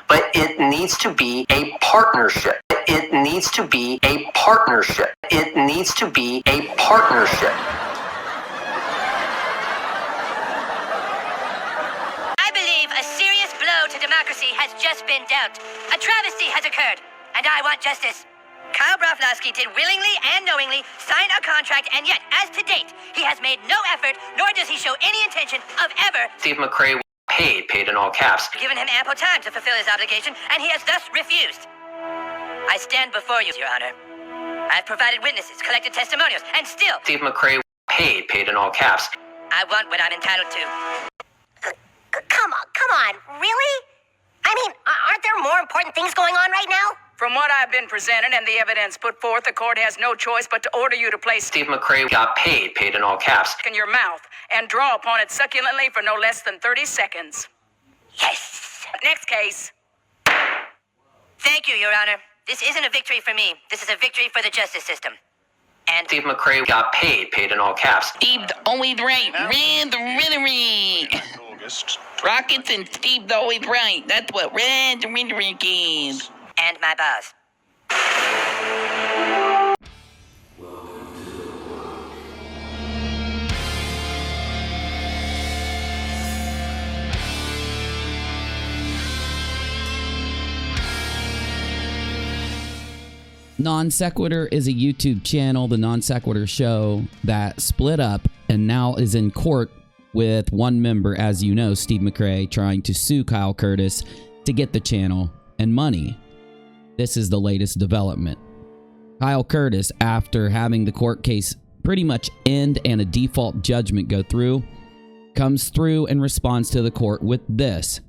but it needs to be a partnership. It needs to be a partnership. It needs to be a partnership. I believe a serious blow to democracy has just been dealt. A travesty has occurred, and I want justice. Kyle Broflovsky did willingly and knowingly sign a contract, and yet, as to date, he has made no effort, nor does he show any intention of ever... Steve McRae paid in all caps. ...given him ample time to fulfill his obligation, and he has thus refused. I stand before you, Your Honor. I've provided witnesses, collected testimonials, and still... Steve McRae paid in all caps. I want what I'm entitled to. Come on, really? I mean, aren't there more important things going on right now? From what I've been presented and the evidence put forth, the court has no choice but to order you to place Steve McRae got paid in all caps. in your mouth and draw upon it succulently for no less than 30 seconds. Yes! Next case. Thank you, Your Honor. This isn't a victory for me. This is a victory for the justice system. And... Steve McRae got paid in all caps. Steve always right. Red Rhetoric. Rockets and Steve's always right. That's what Red Rhetoric is. And my boss. Non Sequitur is a YouTube channel, the Non Sequitur Show, that split up and now is in court with one member, as you know, Steve McRae, trying to sue Kyle Curtis to get the channel and money. This is the latest development. Kyle Curtis, after having the court case pretty much end and a default judgment go through, comes through and responds to the court with this: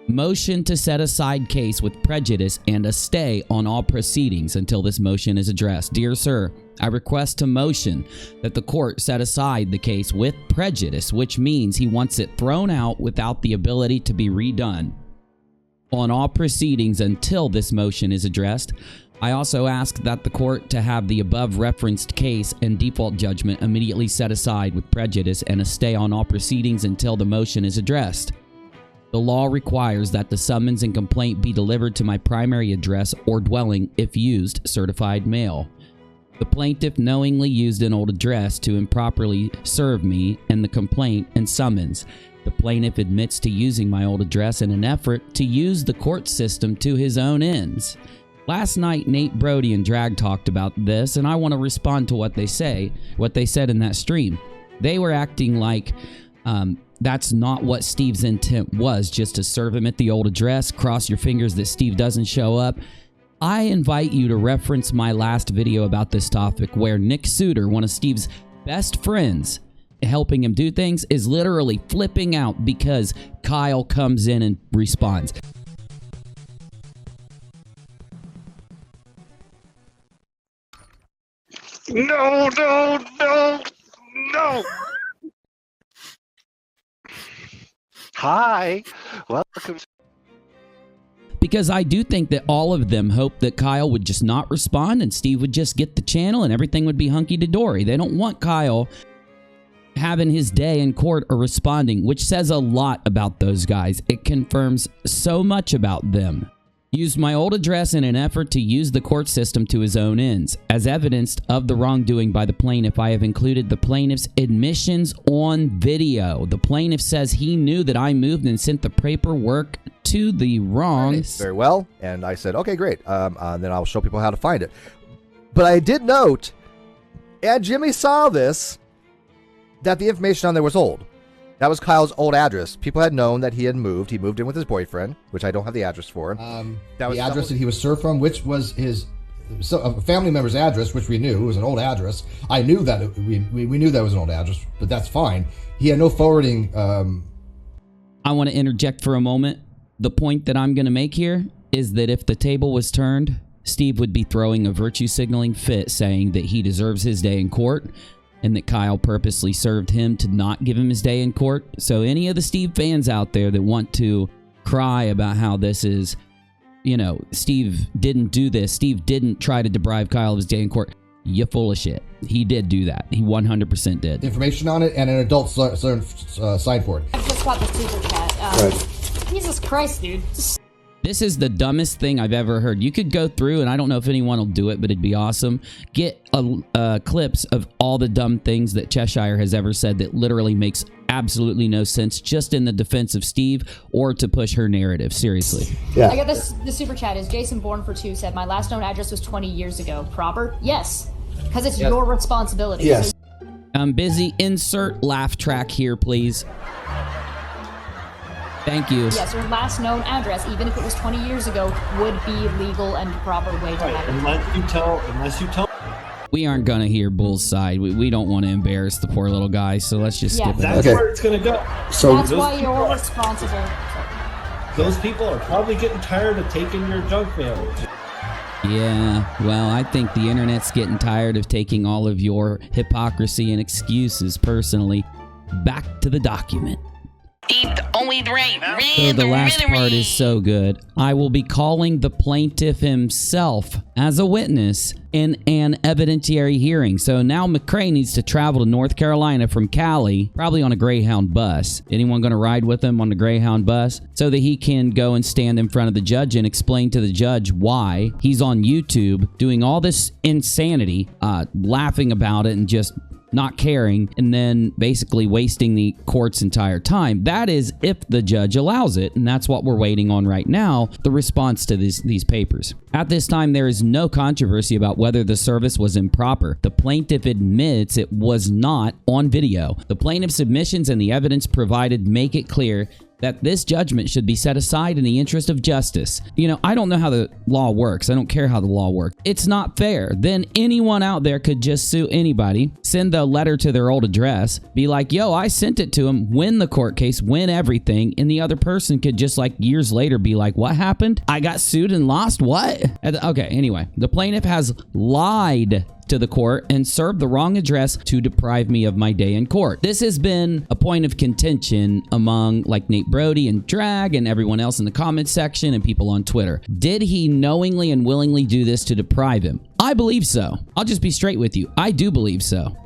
motion to set aside case with prejudice and a stay on all proceedings until this motion is addressed. Dear sir, I request to motion that the court set aside the case with prejudice, which means he wants it thrown out without the ability to be redone, on all proceedings until this motion is addressed. I also ask that the court to have the above referenced case and default judgment immediately set aside with prejudice and a stay on all proceedings until the motion is addressed. The law requires that the summons and complaint be delivered to my primary address or dwelling if used certified mail. The plaintiff knowingly used an old address to improperly serve me and the complaint and summons. The plaintiff admits to using my old address in an effort to use the court system to his own ends. Last night, Nate Brody and Drag talked about this, and I want to respond to what they said in that stream. They were acting like that's not what Steve's intent was, just to serve him at the old address. Cross your fingers that Steve doesn't show up. I invite you to reference my last video about this topic, where Nick Suter, one of Steve's best friends, helping him do things, is literally flipping out because Kyle comes in and responds. No. Hi, welcome. Because I do think that all of them hope that Kyle would just not respond and Steve would just get the channel and everything would be hunky-dory. They don't want Kyle having his day in court or responding, which says a lot about those guys. It confirms so much about them. Used my old address in an effort to use the court system to his own ends. As evidenced of the wrongdoing by the plaintiff, I have included the plaintiff's admissions on video. The plaintiff says he knew that I moved and sent the paperwork to the wrong... Very well. And I said, okay, great. Then I'll show people how to find it. But I did note, and Jimmy saw this, that the information on there was old. That was Kyle's old address. People had known that he had moved. He moved in with his boyfriend, which I don't have the address for. That was the address that he was served from, which was his a family member's address, which we knew was an old address. I knew that we knew that was an old address, but that's fine. He had no forwarding. I want to interject for a moment. The point that I'm going to make here is that if the table was turned, Steve would be throwing a virtue signaling fit, saying that he deserves his day in court, and that Kyle purposely served him to not give him his day in court. So any of the Steve fans out there that want to cry about how this is, you know, Steve didn't do this, Steve didn't try to deprive Kyle of his day in court, you're full of shit. He did do that. He 100% did. Information on it and an adult sign for it. I just got the super chat. Right. Jesus Christ, dude. This is the dumbest thing I've ever heard. You could go through, and I don't know if anyone will do it, but it'd be awesome. Get clips of all the dumb things that Cheshire has ever said that literally makes absolutely no sense, just in the defense of Steve or to push her narrative. Seriously. Yeah. I got this. The super chat is Jason Bourne for 2 said, my last known address was 20 years ago. Proper? Yes. Because it's your responsibility. Yes. So I'm busy. Insert laugh track here, please. Thank you. yes, your last known address, even if it was 20 years ago, would be legal and proper way to have it. Unless you tell. We aren't going to hear Bull's side. We don't want to embarrass the poor little guy, so let's just skip it. That's where it's going to go. So that's why you're responsible. Those people are probably getting tired of taking your junk mail. Yeah, well, I think the internet's getting tired of taking all of your hypocrisy and excuses personally. Back to the document. Steve, always right. So the last part is so good. I will be calling the plaintiff himself as a witness in an evidentiary hearing. So now McRae needs to travel to North Carolina from Cali, probably on a Greyhound bus. Anyone going to ride with him on the Greyhound bus? So that he can go and stand in front of the judge and explain to the judge why he's on YouTube doing all this insanity, laughing about it and just not caring, and then basically wasting the court's entire time. That is if the judge allows it, and that's what we're waiting on right now, the response to these papers. At this time, there is no controversy about whether the service was improper. The plaintiff admits it was not on video. The plaintiff's submissions and the evidence provided make it clear that this judgment should be set aside in the interest of justice. You know, I don't know how the law works. I don't care how the law works. It's not fair. Then anyone out there could just sue anybody, send the letter to their old address, be like, yo, I sent it to him, win the court case, win everything, and the other person could just like years later be like, what happened? I got sued and lost? What? Okay, anyway, the plaintiff has lied to the court and served the wrong address to deprive me of my day in court. This has been a point of contention among like Nate Brody and Drag and everyone else in the comments section and people on Twitter. Did he knowingly and willingly do this to deprive him? I believe so. I'll just be straight with you. I do believe so.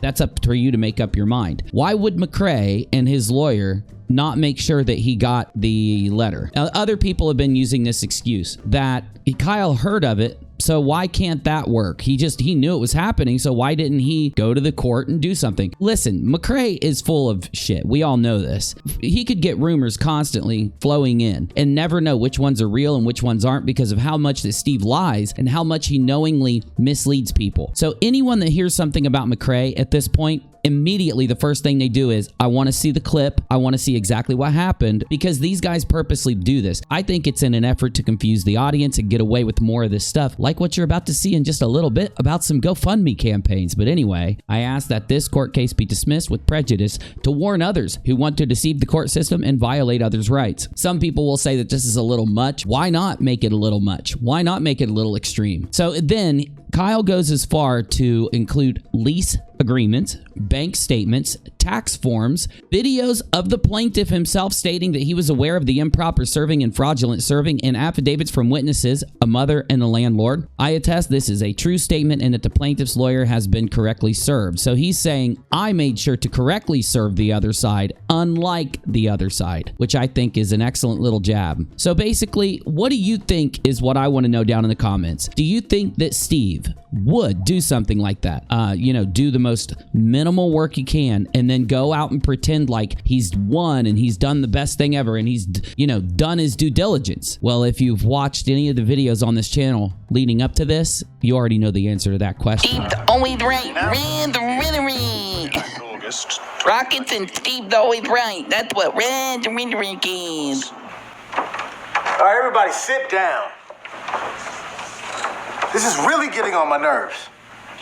That's up for you to make up your mind. Why would McRae and his lawyer not make sure that he got the letter? Other people have been using this excuse that Kyle heard of it, so why can't that work? He knew it was happening, so why didn't he go to the court and do something? Listen, McRae is full of shit. We all know this. He could get rumors constantly flowing in and never know which ones are real and which ones aren't because of how much that Steve lies and how much he knowingly misleads people. So anyone that hears something about McRae at this point, immediately the first thing they do is, I want to see the clip. I want to see exactly what happened, because these guys purposely do this. I think it's in an effort to confuse the audience and get away with more of this stuff, like what you're about to see in just a little bit about some GoFundMe campaigns. But anyway, I ask that this court case be dismissed with prejudice to warn others who want to deceive the court system and violate others' rights. Some people will say that this is a little much. Why not make it a little much? Why not make it a little extreme? So then Kyle goes as far to include lease agreements, bank statements, tax forms, videos of the plaintiff himself stating that he was aware of the improper serving and fraudulent serving, and affidavits from witnesses, a mother and a landlord. I attest this is a true statement and that the plaintiff's lawyer has been correctly served. So he's saying, I made sure to correctly serve the other side, unlike the other side, which I think is an excellent little jab. So basically, what do you think is what I want to know down in the comments? Do you think that Steve would do something like that? Do the most minimal work he can and then go out and pretend like he's won and he's done the best thing ever and he's, done his due diligence? Well, if you've watched any of the videos on this channel leading up to this, you already know the answer to that question. Steve, always right. Rhetoric. Rockets and Steve, always right. That's what Rhetoric is. All right, everybody sit down. This is really getting on my nerves.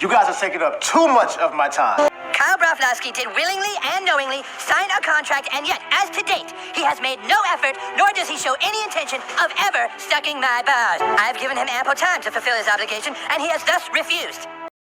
You guys are taking up too much of my time. Kyle Broflovsky did willingly and knowingly sign a contract, and yet, as to date, he has made no effort, nor does he show any intention of ever sucking my balls. I've given him ample time to fulfill his obligation, and he has thus refused.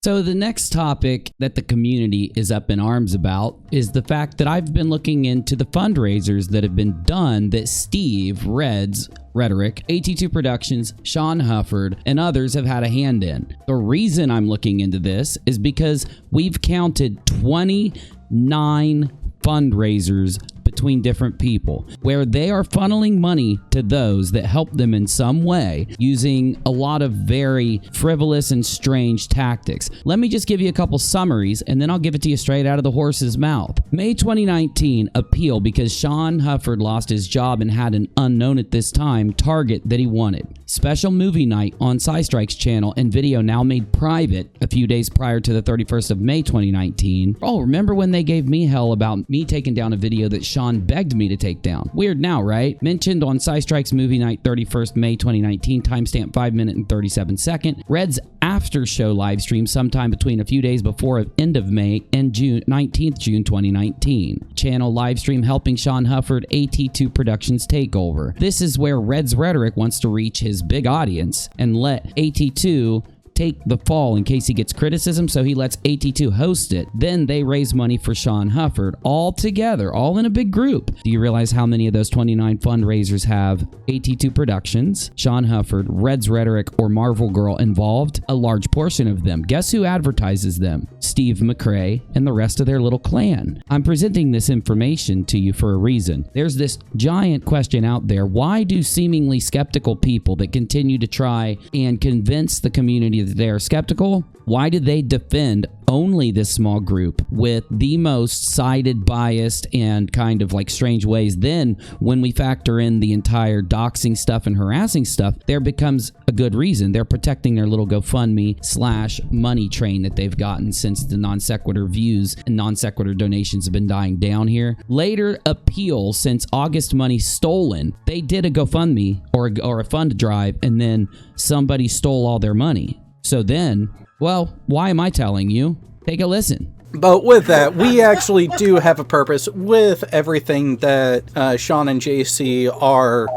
So the next topic that the community is up in arms about is the fact that I've been looking into the fundraisers that have been done that Steve, Rhetoric, AT2 Productions, Shawn Hufford, and others have had a hand in. The reason I'm looking into this is because we've counted 29 fundraisers between different people, where they are funneling money to those that help them in some way using a lot of very frivolous and strange tactics. Let me just give you a couple summaries, and then I'll give it to you straight out of the horse's mouth. May 2019, appeal because Shawn Hufford lost his job and had an unknown at this time target that he wanted. Special movie night on SciStrike's channel and video now made private a few days prior to the 31st of May 2019. Oh, remember when they gave me hell about me taking down a video that Shawn begged me to take down? Weird now, right? Mentioned on SciStrike's movie night 31st May 2019, timestamp 5 minute and 37 second. Red's after show live stream sometime between a few days before end of May and June 19th June 2019. Channel live stream helping Shawn Hufford AT2 Productions takeover. This is where Red's Rhetoric wants to reach his big audience and let AT2 take the fall in case he gets criticism, so he lets AT2 host it. Then they raise money for Shawn Hufford all together, all in a big group. Do you realize how many of those 29 fundraisers have AT2 Productions, Shawn Hufford, Red's Rhetoric, or Marvel Girl involved? A large portion of them. Guess who advertises them? Steve McRae and the rest of their little clan. I'm presenting this information to you for a reason. There's this giant question out there. Why do seemingly skeptical people that continue to try and convince the community that they are skeptical, why do they defend only this small group with the most sided, biased, and kind of like strange ways? Then when we factor in the entire doxing stuff and harassing stuff, there becomes a good reason. They're protecting their little GoFundMe / money train that they've gotten since the non sequitur views and non sequitur donations have been dying down here. Later appeal since August money stolen. They did a GoFundMe or a fund drive, and then somebody stole all their money. So then, well, why am I telling you? Take a listen. But with that, we actually do have a purpose with everything that Shawn and JC are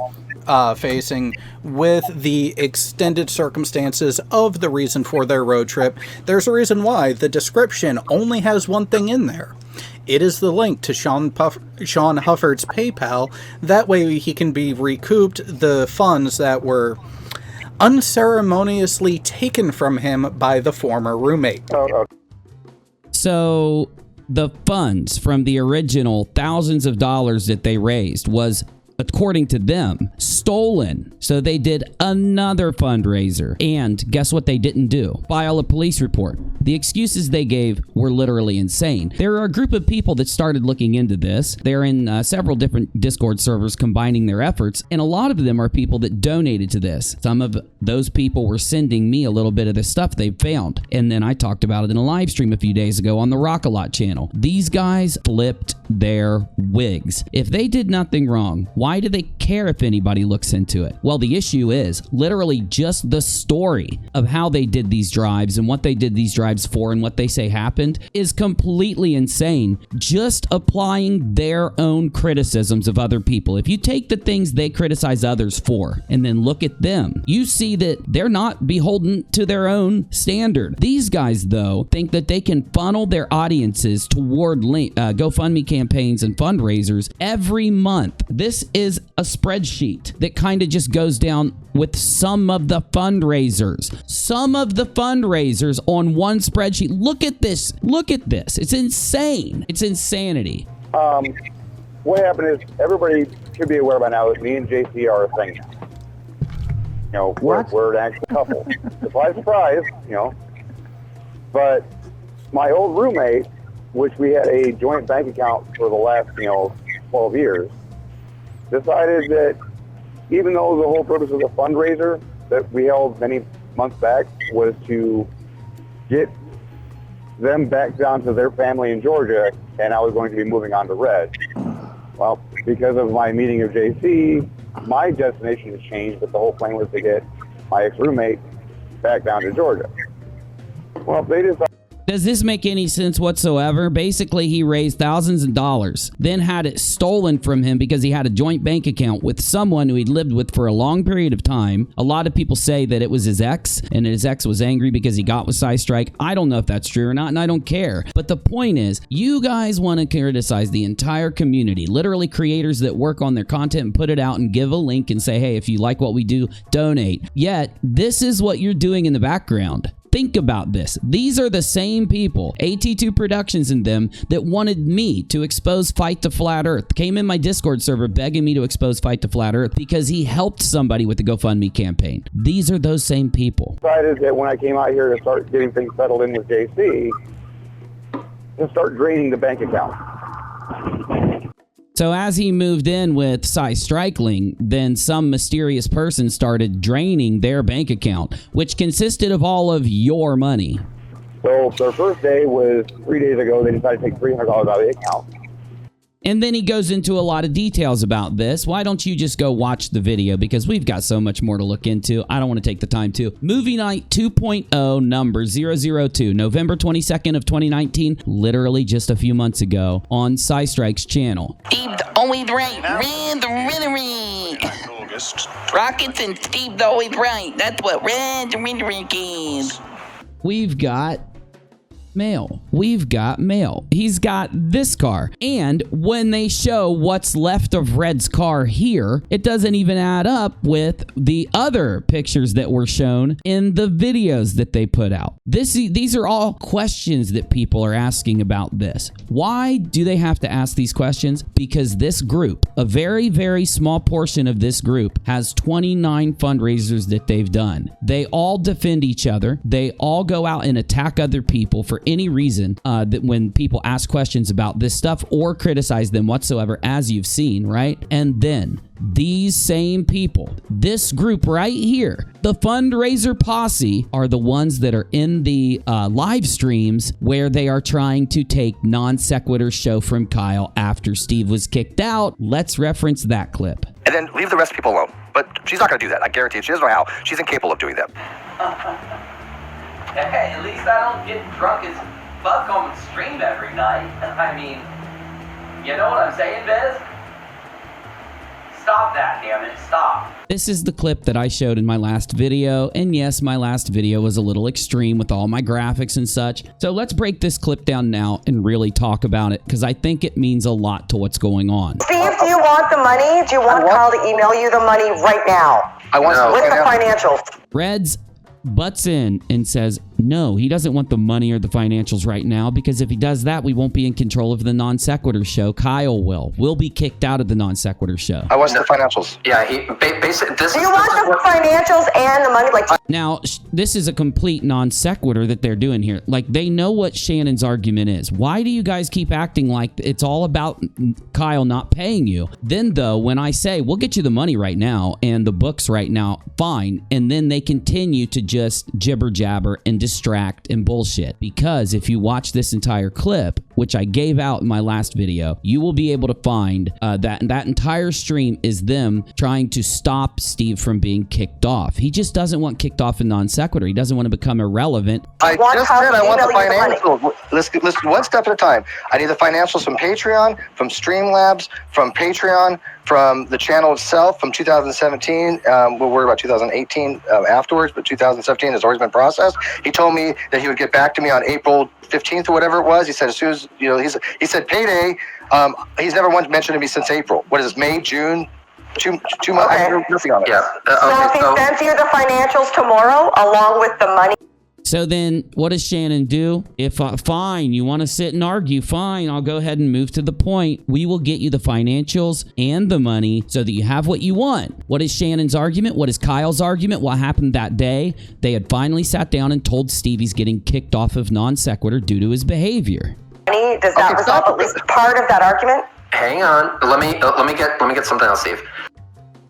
facing with the extended circumstances of the reason for their road trip. There's a reason why the description only has one thing in there. It is the link to Shawn Hufford's PayPal. That way he can be recouped the funds that were unceremoniously taken from him by the former roommate. So the funds from the original thousands of dollars that they raised was, according to them, stolen. So they did another fundraiser. And guess what they didn't do? File a police report. The excuses they gave were literally insane. There are a group of people that started looking into this. They're in several different Discord servers combining their efforts, and a lot of them are people that donated to this. Some of those people were sending me a little bit of the stuff they found, and then I talked about it in a live stream a few days ago on the Rock-A-Lot channel. These guys flipped their wigs. If they did nothing wrong, why do they care if anybody looks into it? Well, the issue is literally just the story of how they did these drives and what they did these drives for and what they say happened is completely insane. Just applying their own criticisms of other people. If you take the things they criticize others for and then look at them, you see that they're not beholden to their own standard. These guys, though, think that they can funnel their audiences toward GoFundMe campaigns and fundraisers every month. This is a spreadsheet that kind of just goes down with some of the fundraisers. Some of the fundraisers on one spreadsheet. Look at this. Look at this. It's insane. It's insanity. What happened is everybody should be aware by now that me and JC are a thing now. You know, we're an actual couple. Surprise, surprise, you know. But my old roommate, which we had a joint bank account for the last, 12 years, decided that even though the whole purpose of the fundraiser that we held many months back was to get them back down to their family in Georgia, and I was going to be moving on to Red. Well, because of my meeting of JC, my destination has changed, but the whole plan was to get my ex-roommate back down to Georgia. Well, they decided... Does this make any sense whatsoever? Basically, he raised thousands of dollars, then had it stolen from him because he had a joint bank account with someone who he'd lived with for a long period of time. A lot of people say that it was his ex, and his ex was angry because he got with SciStrike. I don't know if that's true or not, and I don't care. But the point is, you guys want to criticize the entire community, literally creators that work on their content and put it out and give a link and say, hey, if you like what we do, donate. Yet, this is what you're doing in the background. Think about this. These are the same people, AT2 Productions and them, that wanted me to expose Fight to Flat Earth. Came in my Discord server begging me to expose Fight to Flat Earth because he helped somebody with the GoFundMe campaign. These are those same people. Decided that when I came out here to start getting things settled in with JC, to start draining the bank account. So as he moved in with Cy Strikeling, then some mysterious person started draining their bank account, which consisted of all of your money. So their first day was 3 days ago. They decided to take $300 out of the account. And then he goes into a lot of details about this. Why don't you just go watch the video? Because we've got so much more to look into. I don't want to take the time to. Movie Night 2.0 number 002, November 22nd of 2019, literally just a few months ago on Cy Strike's channel. Steve's always right. Red Rhetoric. Rockets and Steve's always right. That's what Red Rhetoric is. We've got mail. We've got mail. He's got this car. And when they show what's left of Red's car here, it doesn't even add up with the other pictures that were shown in the videos that they put out. These are all questions that people are asking about this. Why do they have to ask these questions? Because this group, a very, very small portion of this group, has 29 fundraisers that they've done. They all defend each other. They all go out and attack other people for any reason that when people ask questions about this stuff or criticize them whatsoever, as you've seen, right? And then these same people, this group right here, the fundraiser posse, are the ones that are in the live streams where they are trying to take Non Sequitur's show from Kyle after Steve was kicked out. Let's reference that clip. And then leave the rest of people alone. But she's not going to do that. I guarantee it. She doesn't know how. She's incapable of doing that. Hey, at least I don't get drunk as fuck on stream every night. I mean, you know what I'm saying, Biz? Stop that, damn it, stop. This is the clip that I showed in my last video, and yes, my last video was a little extreme with all my graphics and such. So let's break this clip down now and really talk about it, because I think it means a lot to what's going on. Steve, do you want the money? Do you want Kyle to email you the money right now? I want with the financials. Reds butts in and says, no, he doesn't want the money or the financials right now, because if he does that, we won't be in control of the Non Sequitur show. Kyle will. We'll be kicked out of the Non Sequitur show. I want the financials. Yeah, he basically. Do you want the financials and the money? Now, this is a complete Non Sequitur that they're doing here. Like, they know what Shannon's argument is. Why do you guys keep acting like it's all about Kyle not paying you? Then, though, when I say, we'll get you the money right now and the books right now, fine. And then they continue to just jibber jabber and distract and bullshit. Because if you watch this entire clip, which I gave out in my last video, you will be able to find that entire stream is them trying to stop Steve from being kicked off. He just doesn't want kicked off in Non Sequitur. He doesn't want to become irrelevant. I just said I want the financials. Let's one step at a time. I need the financials from Patreon, from Streamlabs, from Patreon, from the channel itself, from 2017. We'll worry about 2018 afterwards, but 2017 has always been processed. He told me that he would get back to me on April 15th or whatever it was. He said as soon as, you know, he said payday. He's never once mentioned to me since April. What is this, May, June? Two months? Okay. I heard nothing on it. Yeah. So if he sends you the financials tomorrow, along with the money. So then what does Shannon do? If, fine, you want to sit and argue, fine, I'll go ahead and move to the point. We will get you the financials and the money so that you have what you want. What is Shannon's argument? What is Kyle's argument? What happened that day? They had finally sat down and told Steve he's getting kicked off of Non Sequitur due to his behavior. Does that resolve at least part of that argument? Hang on. Let me get something else, Steve.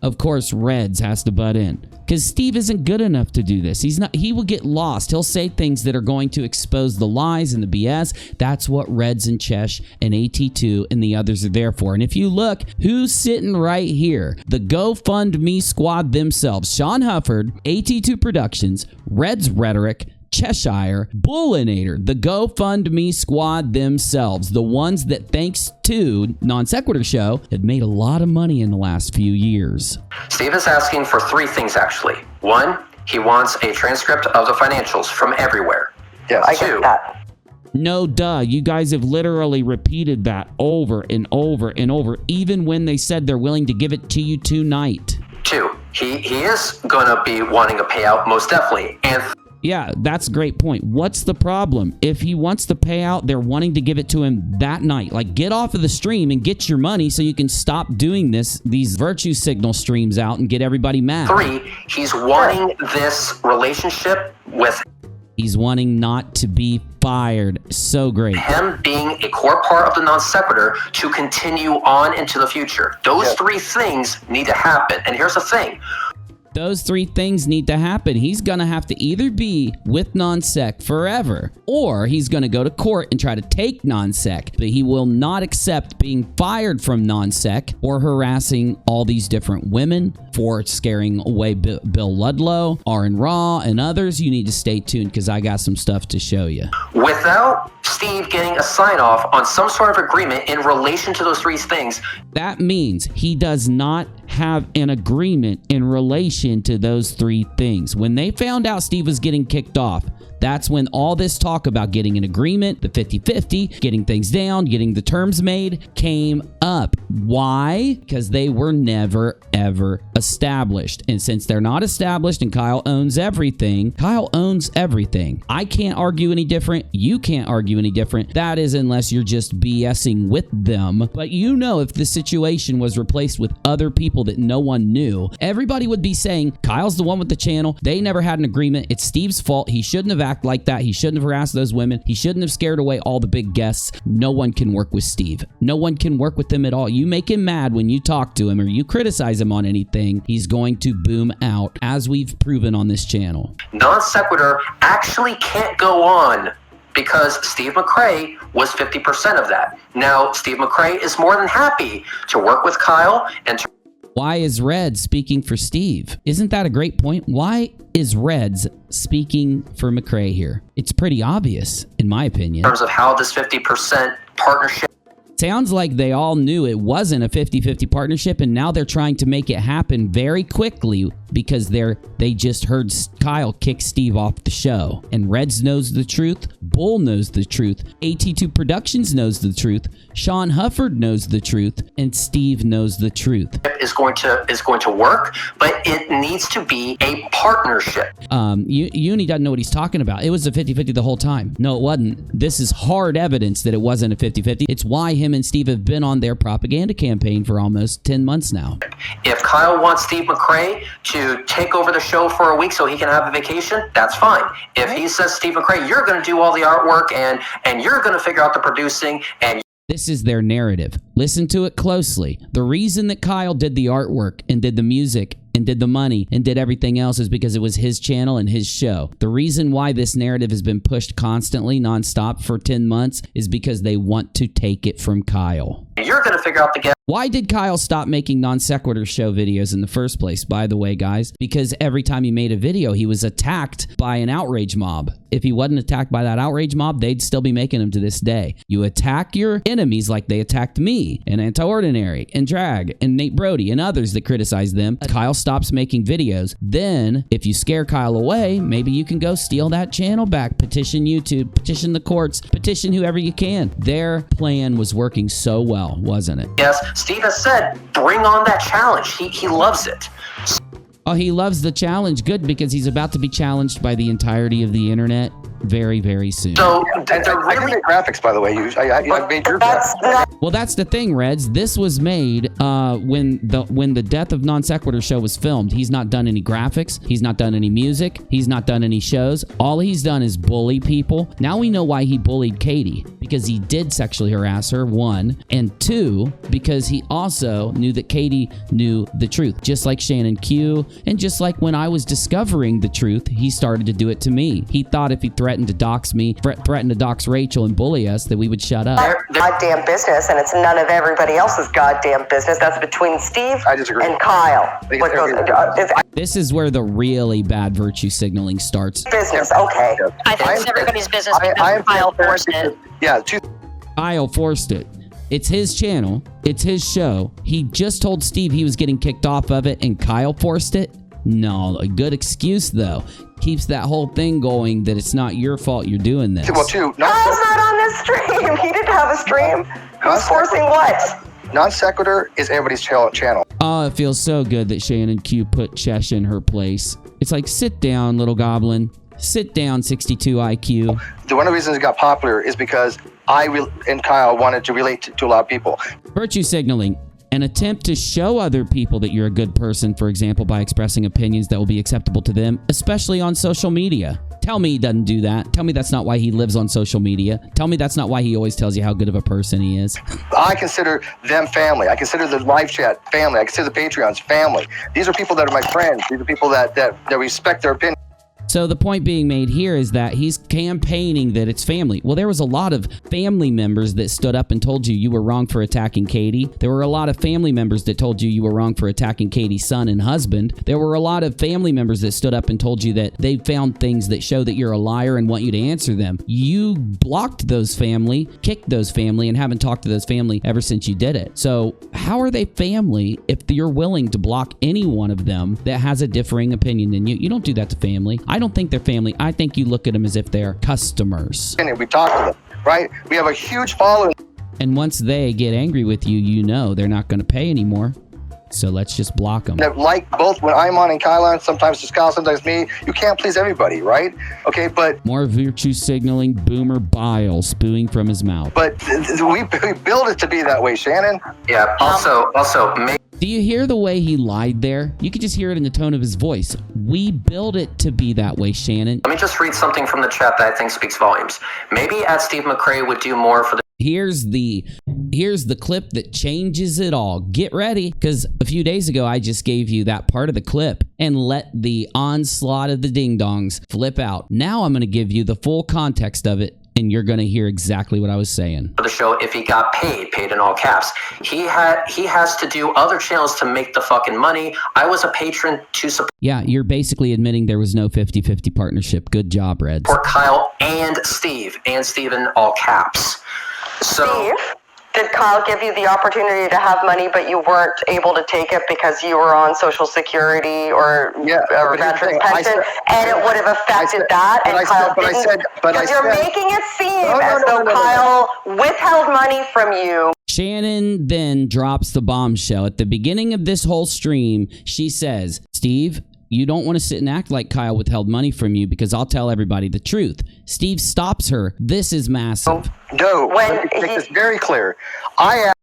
Of course, Reds has to butt in because Steve isn't good enough to do this. He's not. He will get lost. He'll say things that are going to expose the lies and the BS. That's what Reds and Chesh and AT2 and the others are there for. And if you look, who's sitting right here? The GoFundMe squad themselves: Shawn Hufford, AT2 Productions, Reds Rhetoric, Cheshire, Bullinator, the GoFundMe squad themselves, the ones that, thanks to Non Sequitur show, had made a lot of money in the last few years. Steve is asking for three things, actually. One, he wants a transcript of the financials from everywhere. Yes. I get that. No, duh. You guys have literally repeated that over and over and over, even when they said they're willing to give it to you tonight. Two, he is going to be wanting a payout, most definitely. And Yeah, that's a great point. What's the problem? If he wants the payout, they're wanting to give it to him that night. Like, get off of the stream and get your money so you can stop doing these virtue signal streams out and get everybody mad. 3, he's wanting this relationship with He's wanting not to be fired. So great. him being a core part of the non sequitur to continue on into the future. Those 3 things need to happen. And here's the thing. Those 3 things need to happen. He's going to have to either be with non-sec forever, or he's going to go to court and try to take non-sec. But he will not accept being fired from non-sec or harassing all these different women for scaring away Bill Ludlow, Aaron Raw, and others. You need to stay tuned because I got some stuff to show you. Without Steve getting a sign-off on some sort of agreement in relation to those 3 things, that means he does not have an agreement in relation to those 3 things. When they found out Steve was getting kicked off, that's when all this talk about getting an agreement, the 50-50, getting things down, getting the terms made, came up. Why? Because they were never, ever established. And since they're not established and Kyle owns everything, I can't argue any different. You can't argue any different. That is unless you're just BSing with them. But you know, if the situation was replaced with other people that no one knew, everybody would be saying, Kyle's the one with the channel. They never had an agreement. It's Steve's fault. He shouldn't have acted like that. He shouldn't have harassed those women. He shouldn't have scared away all the big guests. No one can work with Steve. No one can work with him at all. You make him mad when you talk to him or you criticize him on anything, he's going to boom out, as we've proven on this channel. non sequitur actually can't go on because Steve McRae was 50% of that. Now, Steve McRae is more than happy to work with Kyle and to Why is Red speaking for Steve? Isn't that a great point? Why is Reds speaking for McRae here? It's pretty obvious, in my opinion. in terms of how this 50% partnership Sounds like they all knew it wasn't a 50-50 partnership, and now they're trying to make it happen very quickly because they just heard Kyle kick Steve off the show. And Reds knows the truth, Bull knows the truth, AT2 Productions knows the truth, Shawn Hufford knows the truth, and Steve knows the truth. is going to work, but it needs to be a partnership. Uni doesn't know what he's talking about. It was a 50-50 the whole time. No, it wasn't. This is hard evidence that it wasn't a 50-50. It's why him and Steve have been on their propaganda campaign for almost 10 months now. If Kyle wants Steve McRae to take over the show for a week so he can have a vacation, that's fine. If he says, Steve McRae, you're going to do all the artwork and you're going to figure out the producing and this is their narrative. Listen to it closely. The reason that Kyle did the artwork and did the music and did the money and did everything else is because it was his channel and his show. The reason why this narrative has been pushed constantly, nonstop for 10 months is because they want to take it from Kyle. You're going to figure out the guest. Why did Kyle stop making non sequitur show videos in the first place, by the way, guys? Because every time he made a video, he was attacked by an outrage mob. If he wasn't attacked by that outrage mob, they'd still be making them to this day. You attack your enemies like they attacked me and Anti-Ordinary and Drag and Nate Brody and others that criticize them. Kyle stops making videos. Then, if you scare Kyle away, maybe you can go steal that channel back, petition YouTube, petition the courts, petition whoever you can. Their plan was working so well, wasn't it? Yes, Steve has said, bring on that challenge. He loves it. Oh, he loves the challenge. Good, because he's about to be challenged by the entirety of the internet very, very soon. So, I can make graphics, by the way. I made your graphics. Well, that's the thing, Reds. This was made when the Death of Non Sequitur show was filmed. He's not done any graphics. He's not done any music. He's not done any shows. All he's done is bully people. Now we know why he bullied Katie. Because he did sexually harass her, 1. And 2, because he also knew that Katie knew the truth. Just like Shannon Q. And just like when I was discovering the truth, he started to do it to me. He thought if he threatened to dox me, threatened to dox Rachel and bully us, that we would shut up. Goddamn business, and it's none of everybody else's goddamn business. That's between Steve and Kyle. This is where the really bad virtue signaling starts. Business, okay. I think it's everybody's business because Kyle forced it. Yeah, Kyle forced it. It's his channel. It's his show. He just told Steve he was getting kicked off of it, and Kyle forced it? No, a good excuse, though. Keeps that whole thing going that it's not your fault you're doing this. Kyle's not on this stream. He didn't have a stream. Who's forcing what? Non sequitur is everybody's channel. Oh, it feels so good that Shannon Q put Chesh in her place. It's like, sit down, little goblin. Sit down, 62 IQ. One of the reasons it got popular is because and Kyle wanted to relate to a lot of people. Virtue signaling. An attempt to show other people that you're a good person, for example, by expressing opinions that will be acceptable to them, especially on social media. Tell me he doesn't do that. Tell me that's not why he lives on social media. Tell me that's not why he always tells you how good of a person he is. I consider them family. I consider the live chat family. I consider the Patreons family. These are people that are my friends. These are people that respect their opinion. So the point being made here is that he's campaigning that it's family. Well, there was a lot of family members that stood up and told you were wrong for attacking Katie. There were a lot of family members that told you were wrong for attacking Katie's son and husband. There were a lot of family members that stood up and told you that they found things that show that you're a liar and want you to answer them. You blocked those family, kicked those family, and haven't talked to those family ever since you did it. So how are they family if you're willing to block any one of them that has a differing opinion than you? You don't do that to family. I don't think they're family. I think you look at them as if they're customers. And we talk to them, right? We have a huge following. And once they get angry with you, you know they're not going to pay anymore. So let's just block them. Like both when I'm on and Kyle on, sometimes it's Kyle, sometimes me. You can't please everybody, right? Okay, but... More virtue signaling, boomer bile spewing from his mouth. But we build it to be that way, Shannon. Yeah, also, do you hear the way he lied there? You could just hear it in the tone of his voice. We build it to be that way, Shannon. Let me just read something from the chat that I think speaks volumes. Maybe Steve McRae would do more for the... Here's the clip that changes it all. Get ready, because a few days ago, I just gave you that part of the clip and let the onslaught of the ding-dongs flip out. Now I'm going to give you the full context of it, and you're going to hear exactly what I was saying. For the show, if he got paid in all caps, he has to do other channels to make the fucking money. I was a patron to support. Yeah, you're basically admitting there was no 50-50 partnership. Good job, Reds. For Kyle and Steve in all caps. So, Steve, did Kyle give you the opportunity to have money, but you weren't able to take it because you were on Social Security or veterans pension, and it would have affected that, and Kyle didn't? Because you're making it seem as though Kyle withheld money from you. Shannon then drops the bombshell. At the beginning of this whole stream, she says, Steve, you don't want to sit and act like Kyle withheld money from you because I'll tell everybody the truth. Steve stops her. This is massive. No, let me make this very clear.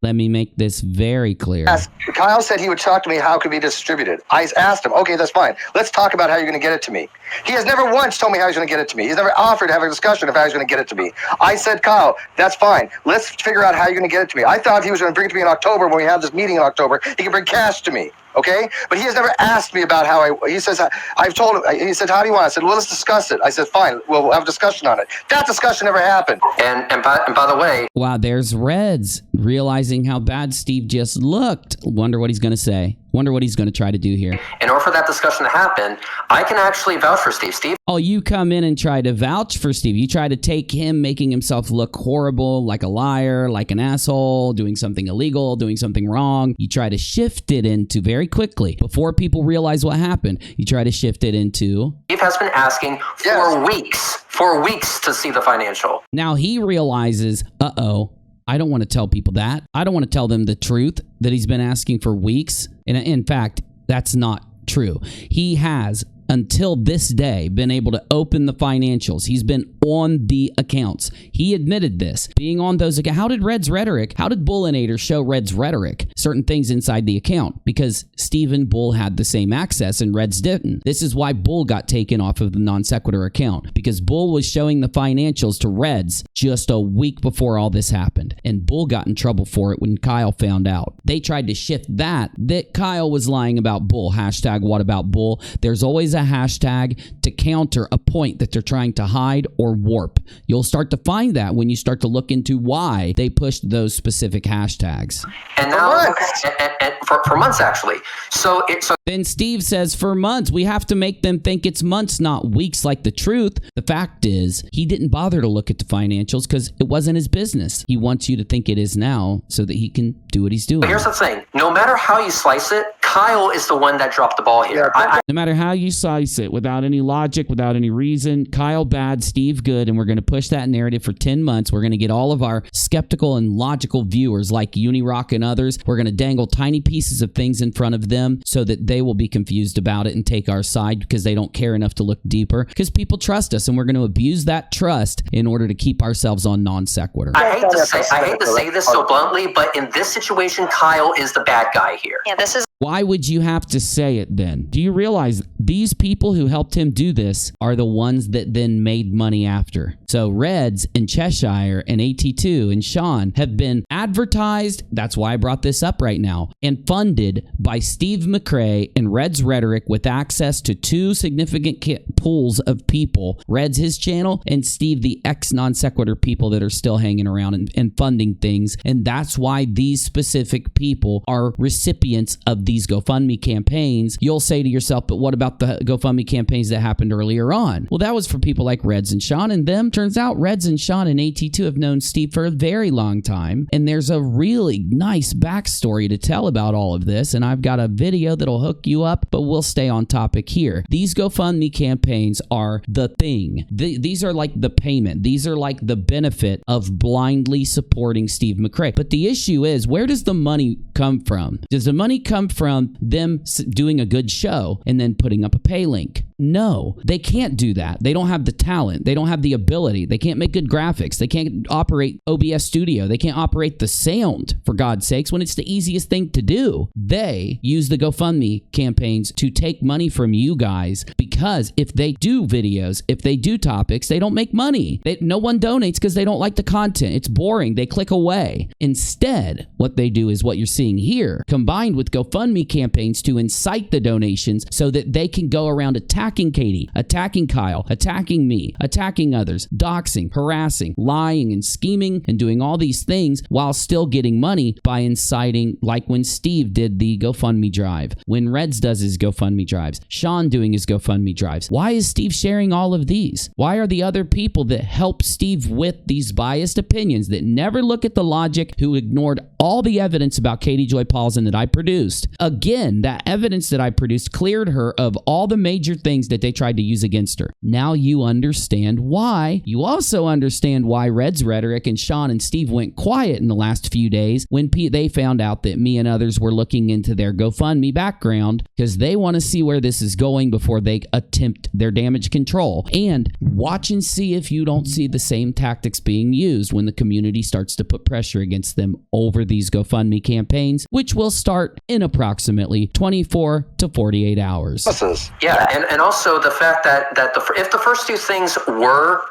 Let me make this very clear. Kyle said he would talk to me how it could be distributed. I asked him, okay, that's fine. Let's talk about how you're going to get it to me. He has never once told me how he's going to get it to me. He's never offered to have a discussion of how he's going to get it to me. I said, Kyle, that's fine. Let's figure out how you're going to get it to me. I thought he was going to bring it to me in October when we have this meeting in October. He can bring cash to me. Okay? But he has never asked me about how he says, I've told him, he said, how do you want it? I said, well, let's discuss it. I said, fine, we'll have a discussion on it. That discussion never happened. And by the way. Wow, there's Reds realizing how bad Steve just looked. Wonder what he's going to say. Wonder what he's going to try to do here. In order for that discussion to happen, I can actually vouch for Steve. Oh, you come in and try to vouch for Steve. You try to take him making himself look horrible, like a liar, like an asshole, doing something illegal, doing something wrong. You try to shift it into very quickly, before people realize what happened, you try to shift it into... Steve has been asking for weeks to see the financial. Now he realizes, uh-oh, I don't want to tell people that. I don't want to tell them the truth that he's been asking for weeks. And in fact, that's not true. He has, until this day, been able to open the financials. He's been on the accounts. He admitted this. Being on those accounts. How did Bullinator show Red's Rhetoric certain things inside the account? Because Steve and Bull had the same access and Reds didn't. This is why Bull got taken off of the Non Sequitur account. Because Bull was showing the financials to Reds just a week before all this happened. And Bull got in trouble for it when Kyle found out. They tried to shift that Kyle was lying about Bull. Hashtag what about Bull? There's always a hashtag to counter a point that they're trying to hide or warp. You'll start to find that when you start to look into why they pushed those specific hashtags. And now, for months actually. So then Steve says for months. We have to make them think it's months, not weeks like the truth. The fact is, he didn't bother to look at the financials because it wasn't his business. He wants you to think it is now so that he can do what he's doing. But here's the thing. No matter how you slice it, Kyle is the one that dropped the ball here. No matter how you slice it, without any logic, without any reason, Kyle bad, Steve good, and we're going to push that narrative for 10 months. We're going to get all of our skeptical and logical viewers like UNIRock and others. We're going to dangle tiny pieces pieces of things in front of them so that they will be confused about it and take our side because they don't care enough to look deeper, because people trust us and we're going to abuse that trust in order to keep ourselves on non sequitur. I hate to say this so bluntly, but in this situation, Kyle is the bad guy here. Yeah, this is. Why would you have to say it then? Do you realize these people who helped him do this are the ones that then made money after? So Reds and Cheshire and AT2 and Shawn have been advertised, that's why I brought this up right now, and funded by Steve McRae and Reds Rhetoric with access to two significant pools of people. Reds his channel and Steve the ex non sequitur people that are still hanging around and funding things. And that's why these specific people are recipients of these GoFundMe campaigns. You'll say to yourself, but what about the GoFundMe campaigns that happened earlier on? Well, that was for people like Reds and Shawn and them. Turns out Reds and Shawn and AT2 have known Steve for a very long time. And there's a really nice backstory to tell about all of this. And I've got a video that'll hook you up, but we'll stay on topic here. These GoFundMe campaigns are the thing. These are like the payment. These are like the benefit of blindly supporting Steve McRae. But the issue is, where does the money come from? Does the money come from them doing a good show and then putting up a pay link? No, they can't do that. They don't have the talent. They don't have the ability. They can't make good graphics. They can't operate OBS Studio. They can't operate the sound, for God's sakes, when it's the easiest thing to do. They use the GoFundMe campaigns to take money from you guys, because if they do videos, if they do topics, they don't make money. No one donates because they don't like the content. It's boring. They click away. Instead, what they do is what you're seeing here, combined with GoFundMe campaigns to incite the donations so that they can go around attacking Katie, attacking Kyle, attacking me, attacking others, doxing, harassing, lying, and scheming, and doing all these things while still getting money by inciting, like when Steve did the GoFundMe drive, when Reds does his GoFundMe drives, Shawn doing his GoFundMe drives. Why is Steve sharing all of these? Why are the other people that help Steve with these biased opinions that never look at the logic, who ignored all the evidence about Katie Joy Paulson that I produced? Again, that evidence that I produced cleared her of all the major things that they tried to use against her. Now you understand why. You also understand why Reds Rhetoric and Shawn and Steve went quiet in the last few days when they found out that me and others were looking into their GoFundMe background, because they want to see where this is going before they attempt their damage control. And watch and see if you don't see the same tactics being used when the community starts to put pressure against them over these GoFundMe campaigns, which will start in approximately 24 to 48 hours. Yeah, and also the fact that if the first two things were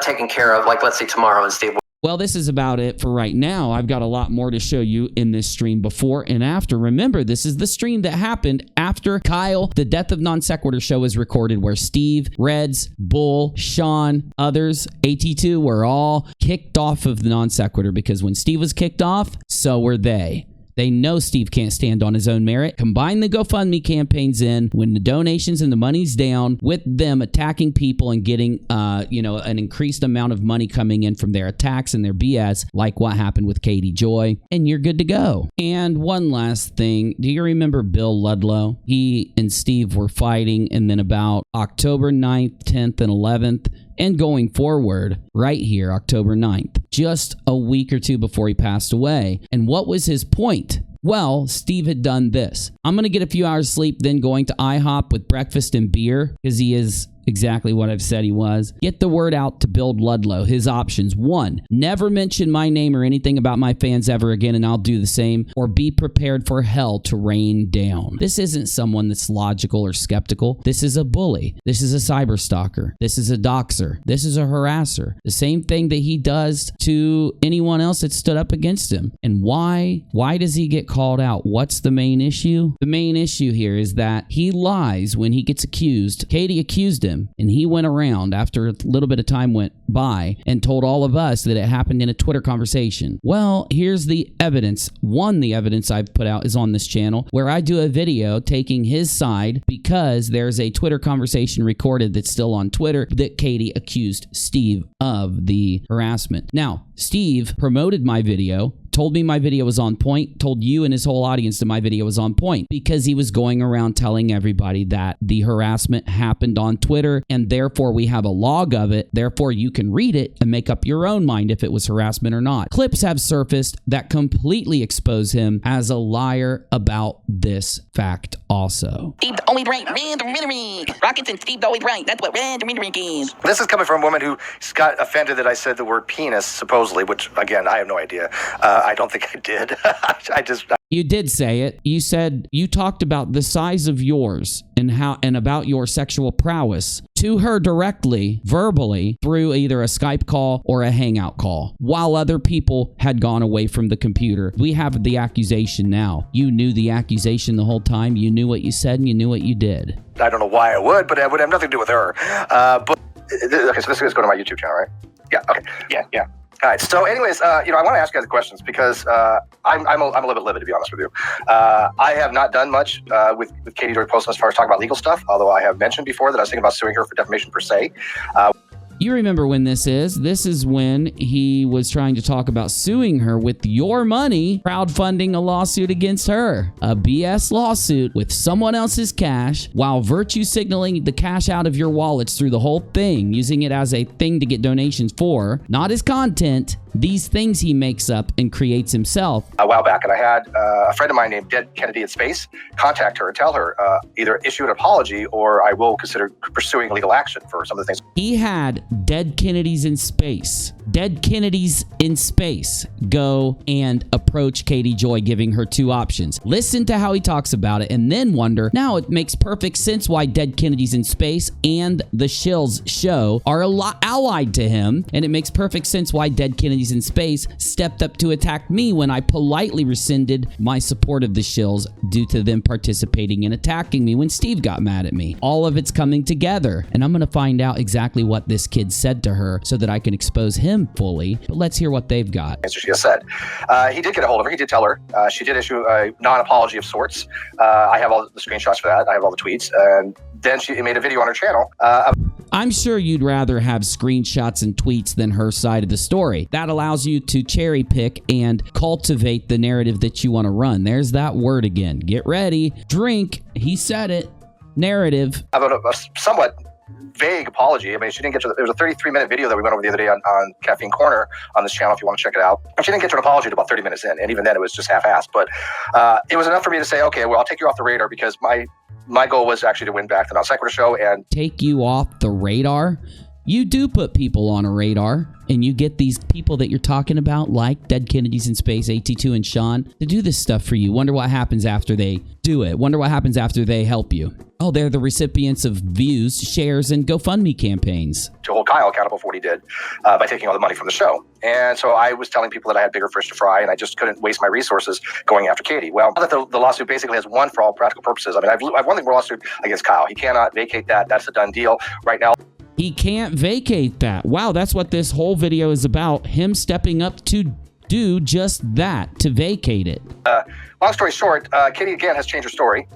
taken care of, like let's say tomorrow, and Steve. Well, this is about it for right now. I've got a lot more to show you in this stream before and after. Remember, this is the stream that happened after Kyle, the Death of Non Sequitur show was recorded, where Steve, Reds, Bull, Shawn, others, AT2 were all kicked off of the Non Sequitur, because when Steve was kicked off, so were they. They know Steve can't stand on his own merit. Combine the GoFundMe campaigns in when the donations and the money's down, with them attacking people and getting, an increased amount of money coming in from their attacks and their BS, like what happened with Katie Joy, and you're good to go. And one last thing. Do you remember Bill Ludlow? He and Steve were fighting, and then about October 9th, 10th, and 11th, and going forward, right here, October 9th, just a week or two before he passed away. And what was his point? Well, Steve had done this. I'm going to get a few hours sleep, then going to IHOP with breakfast and beer, because he is exactly what I've said he was. Get the word out to Bill Ludlow. His options: 1, never mention my name or anything about my fans ever again, and I'll do the same. Or be prepared for hell to rain down. This isn't someone that's logical or skeptical. This is a bully. This is a cyber stalker. This is a doxer. This is a harasser. The same thing that he does to anyone else that stood up against him. And why? Why does he get called out? What's the main issue? The main issue here is that he lies when he gets accused. Katie accused him, and he went around after a little bit of time went by and told all of us that it happened in a Twitter conversation. Well, here's the evidence. The evidence I've put out is on this channel, where I do a video taking his side, because there's a Twitter conversation recorded that's still on Twitter that Katie accused Steve of the harassment. Now, Steve promoted my video, told me my video was on point, told you and his whole audience that my video was on point because he was going around telling everybody that the harassment happened on Twitter and therefore we have a log of it. Therefore, you can read it and make up your own mind if it was harassment or not. Clips have surfaced that completely expose him as a liar about this fact also. Steve the always right, Rhetoric. Rockets and Steve the always right. That's what Rhetoric is. This is coming from a woman who got offended that I said the word penis, supposedly, which, again, I have no idea. I don't think I did. You did say it. You said you talked about the size of yours and about your sexual prowess to her directly, verbally, through either a Skype call or a Hangout call, while other people had gone away from the computer. We have the accusation now. You knew the accusation the whole time. You knew what you said and you knew what you did. I don't know why I would, but it would have nothing to do with her. Okay, so this is going to my YouTube channel, right? Yeah, okay. Yeah. All right. So, anyways, I want to ask you guys questions because I'm a little bit livid, to be honest with you. I have not done much with Katie during posting as far as talking about legal stuff, although I have mentioned before that I was thinking about suing her for defamation per se. You remember when this is. This is when he was trying to talk about suing her with your money, crowdfunding a lawsuit against her. A BS lawsuit with someone else's cash while virtue signaling the cash out of your wallets through the whole thing, using it as a thing to get donations for, not his content, these things he makes up and creates himself. A while back, and I had a friend of mine named Dead Kennedy in Space contact her and tell her either issue an apology or I will consider pursuing legal action for some of the things. He had Dead Kennedys in Space. Dead Kennedys in Space go and approach Katie Joy, giving her two options. Listen to how he talks about it and then wonder, now it makes perfect sense why Dead Kennedys in Space and the Shills show are allied to him, and it makes perfect sense why Dead Kennedys in Space stepped up to attack me when I politely rescinded my support of the Shills due to them participating and attacking me when Steve got mad at me. All of it's coming together, and I'm going to find out exactly what this kid said to her so that I can expose him fully, but let's hear what they've got. As she has said. He did get a hold of her. He did tell her. She did issue a non-apology of sorts. I have all the screenshots for that. I have all the tweets. And then she made a video on her channel. I'm sure you'd rather have screenshots and tweets than her side of the story. That allows you to cherry pick and cultivate the narrative that you want to run. There's that word again. Get ready. Drink. He said it. Narrative. About a somewhat vague apology. I mean, she didn't get to it was a 33-minute video that we went over the other day on Caffeine Corner on this channel if you want to check it out. And she didn't get to an apology until about 30 minutes in, and even then it was just half-assed. But it was enough for me to say, okay, well, I'll take you off the radar because my goal was actually to win back the Non Sequitur show. And take you off the radar? You do put people on a radar, and you get these people that you're talking about, like Dead Kennedys in Space, AT2 and Shawn, to do this stuff for you. Wonder what happens after they do it. Wonder what happens after they help you. Oh, they're the recipients of views, shares, and GoFundMe campaigns. To hold Kyle accountable for what he did by taking all the money from the show. And so I was telling people that I had bigger fish to fry, and I just couldn't waste my resources going after Katie. Well, now that the lawsuit basically has won for all practical purposes. I mean, I've won the lawsuit against Kyle. He cannot vacate that. That's a done deal right now. He can't vacate that. Wow, that's what this whole video is about. Him stepping up to do just that, to vacate it. Long story short, Katie, again, has changed her story.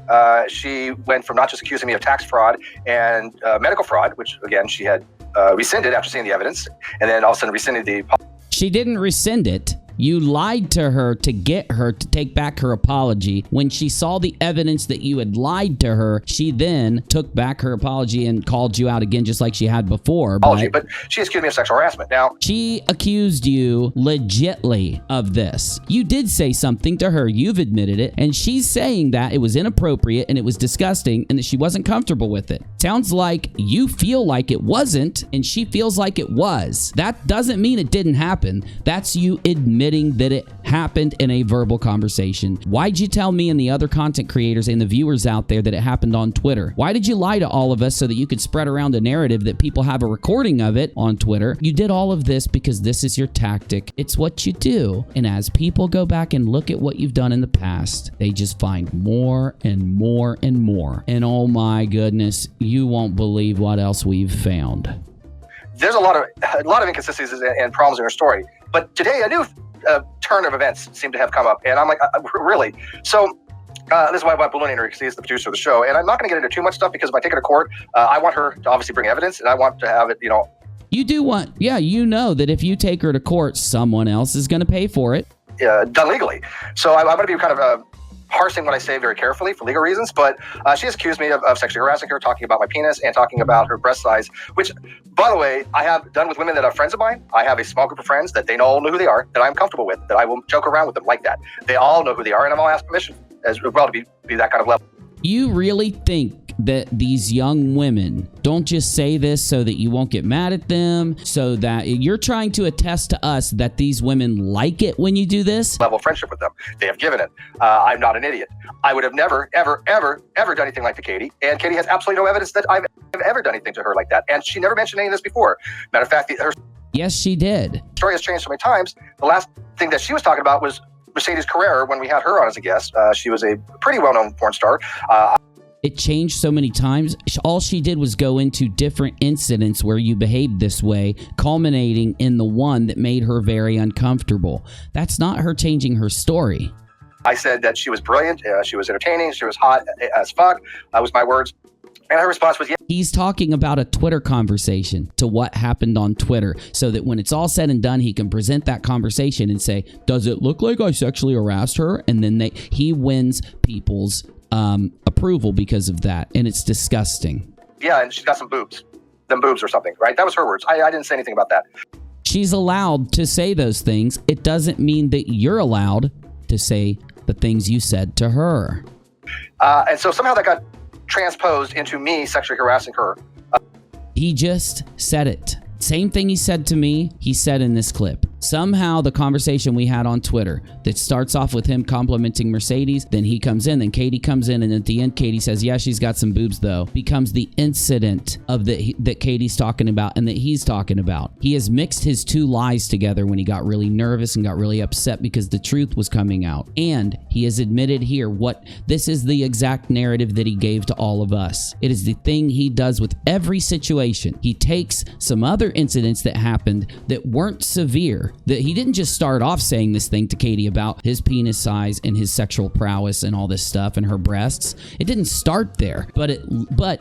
She went from not just accusing me of tax fraud and medical fraud, which, again, she had rescinded after seeing the evidence, and then all of a sudden rescinded the... She didn't rescind it. You lied to her to get her to take back her apology. When she saw the evidence that you had lied to her, she then took back her apology and called you out again just like she had before. But she accused me of sexual harassment. Now, she accused you legitly of this. You did say something to her. You've admitted it. And she's saying that it was inappropriate and it was disgusting and that she wasn't comfortable with it. Sounds like you feel like it wasn't and she feels like it was. That doesn't mean it didn't happen. That's you admitting that it happened in a verbal conversation. Why'd you tell me and the other content creators and the viewers out there that it happened on Twitter? Why did you lie to all of us so that you could spread around a narrative that people have a recording of it on Twitter? You did all of this because this is your tactic. It's what you do. And as people go back and look at what you've done in the past, they just find more and more and more. And oh my goodness, you won't believe what else we've found. There's a lot of inconsistencies and problems in her story. But today, a new turn of events seem to have come up, and I'm like, really? So this is why I'm ballooning her, because he's the producer of the show, and I'm not going to get into too much stuff because if I take her to court, I want her to obviously bring evidence, and I want to have it, You do want, yeah, you know that if you take her to court, someone else is going to pay for it. done legally. So I'm going to be kind of parsing what I say very carefully for legal reasons, but she has accused me of sexually harassing her, talking about my penis and talking about her breast size, which, by the way, I have done with women that are friends of mine. I have a small group of friends that they all know who they are, that I'm comfortable with, that I will joke around with them like that. They all know who they are, and I'm all asked permission as well to be that kind of level. You really think that these young women don't just say this so that you won't get mad at them, so that you're trying to attest to us that these women like it when you do this? Level of friendship with them. They have given it. I'm not an idiot. I would have never, ever, ever, ever done anything like to Katie. And Katie has absolutely no evidence that I've ever done anything to her like that. And she never mentioned any of this before. Matter of fact, her Yes, she did. story has changed so many times. The last thing that she was talking about was Mercedes Carrera when we had her on as a guest. She was a pretty well-known porn star. It changed so many times. All she did was go into different incidents where you behaved this way, culminating in the one that made her very uncomfortable. That's not her changing her story. I said that she was brilliant, she was entertaining, she was hot as fuck. That was my words. And her response was, yeah. He's talking about a Twitter conversation to what happened on Twitter, so that when it's all said and done, he can present that conversation and say, does it look like I sexually harassed her? And then he wins people's approval because of that, and it's disgusting. Yeah, and she's got some boobs. Them boobs or something, right? That was her words. I didn't say anything about that. She's allowed to say those things. It doesn't mean that you're allowed to say the things you said to her. And so somehow that got transposed into me sexually harassing her. He just said it. Same thing he said to me, he said in this clip. Somehow the conversation we had on Twitter that starts off with him complimenting Mercedes, then he comes in, then Katie comes in, and at the end Katie says, yeah, she's got some boobs though, becomes the incident of that Katie's talking about and that he's talking about. He has mixed his two lies together when he got really nervous and got really upset because the truth was coming out. And he has admitted here this is the exact narrative that he gave to all of us. It is the thing he does with every situation. He takes some other incidents that happened that weren't severe, that he didn't just start off saying this thing to Katie about his penis size and his sexual prowess and all this stuff and her breasts. It didn't start there, but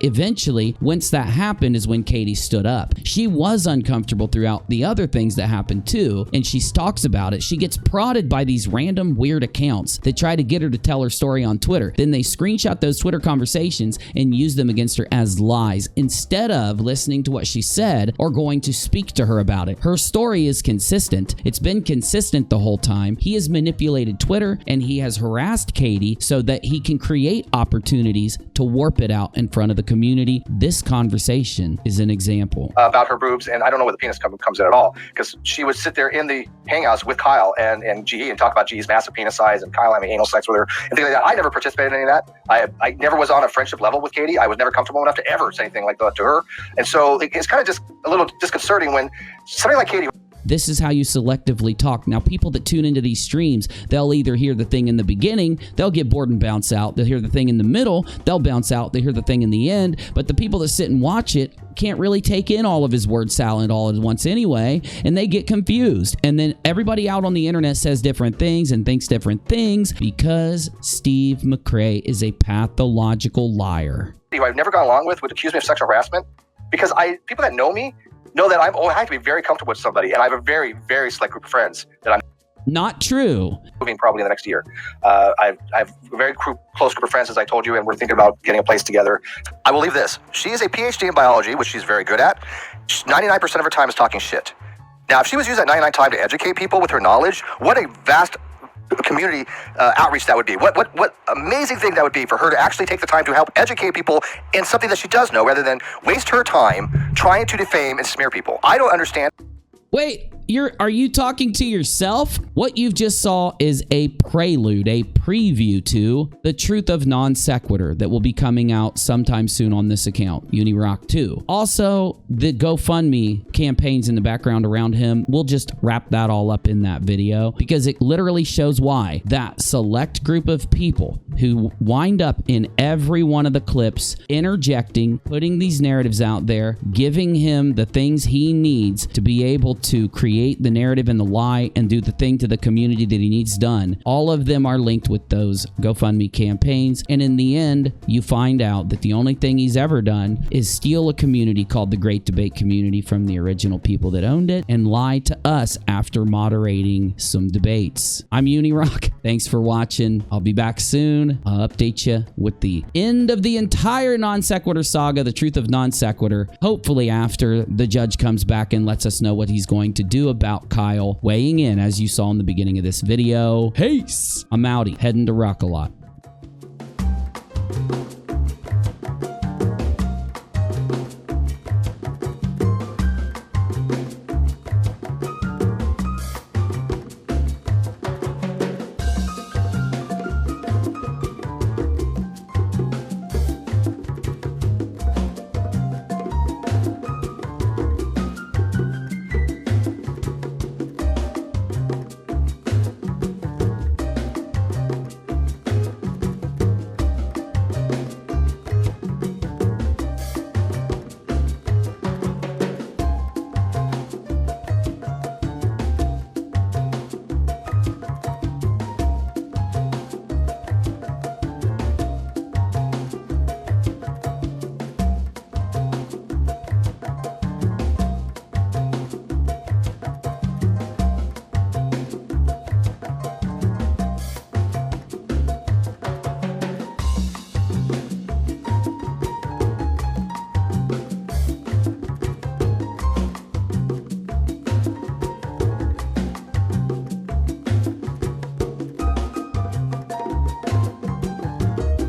eventually, once that happened is when Katie stood up. She was uncomfortable throughout the other things that happened too, and she talks about it. She gets prodded by these random weird accounts that try to get her to tell her story on Twitter. Then they screenshot those Twitter conversations and use them against her as lies instead of listening to what she said or going to speak to her about it. Her story is consistent. It's been consistent the whole time. He has manipulated Twitter and he has harassed Katie so that he can create opportunities to warp it out in front of the community. This conversation is an example. About her boobs, and I don't know where the penis comes in at all, because she would sit there in the hangouts with Kyle and G and talk about G's massive penis size and Kyle having anal sex with her and things like that. I never participated in any of that. I never was on a friendship level with Katie. I was never comfortable enough to ever say anything like that to her. And so it's kind of just a little disconcerting when somebody like Katie. This is how you selectively talk. Now, people that tune into these streams, they'll either hear the thing in the beginning, they'll get bored and bounce out. They'll hear the thing in the middle, they'll bounce out. They hear the thing in the end. But the people that sit and watch it can't really take in all of his word salad all at once anyway, and they get confused. And then everybody out on the internet says different things and thinks different things because Steve McRae is a pathological liar. Who I've never gone along with would accuse me of sexual harassment because people that know me know that I have to be very comfortable with somebody, and I have a very, very select group of friends that I'm not true. Moving probably in the next year. I have a very close group of friends, as I told you, and we're thinking about getting a place together. I will leave this. She is a PhD in biology, which she's very good at. 99% of her time is talking shit. Now, if she was using that 99 time to educate people with her knowledge, what a vast community outreach that would be. What amazing thing that would be for her to actually take the time to help educate people in something that she does know rather than waste her time trying to defame and smear people. I don't understand. Wait, are you talking to yourself? What you've just saw is a prelude, a preview to the Truth of Non Sequitur that will be coming out sometime soon on this account, UNIRocktv. Also, the GoFundMe campaigns in the background around him, we'll just wrap that all up in that video because it literally shows why that select group of people who wind up in every one of the clips interjecting, putting these narratives out there, giving him the things he needs to be able to create create the narrative and the lie and do the thing to the community that he needs done. All of them are linked with those GoFundMe campaigns. And in the end, you find out that the only thing he's ever done is steal a community called the Great Debate Community from the original people that owned it and lie to us after moderating some debates. I'm UNIRock. Thanks for watching. I'll be back soon. I'll update you with the end of the entire Non Sequitur saga, the Truth of Non Sequitur. Hopefully after the judge comes back and lets us know what he's going to do about Kyle weighing in, as you saw in the beginning of this video. Peace. I'm outie, heading to Rock a lot.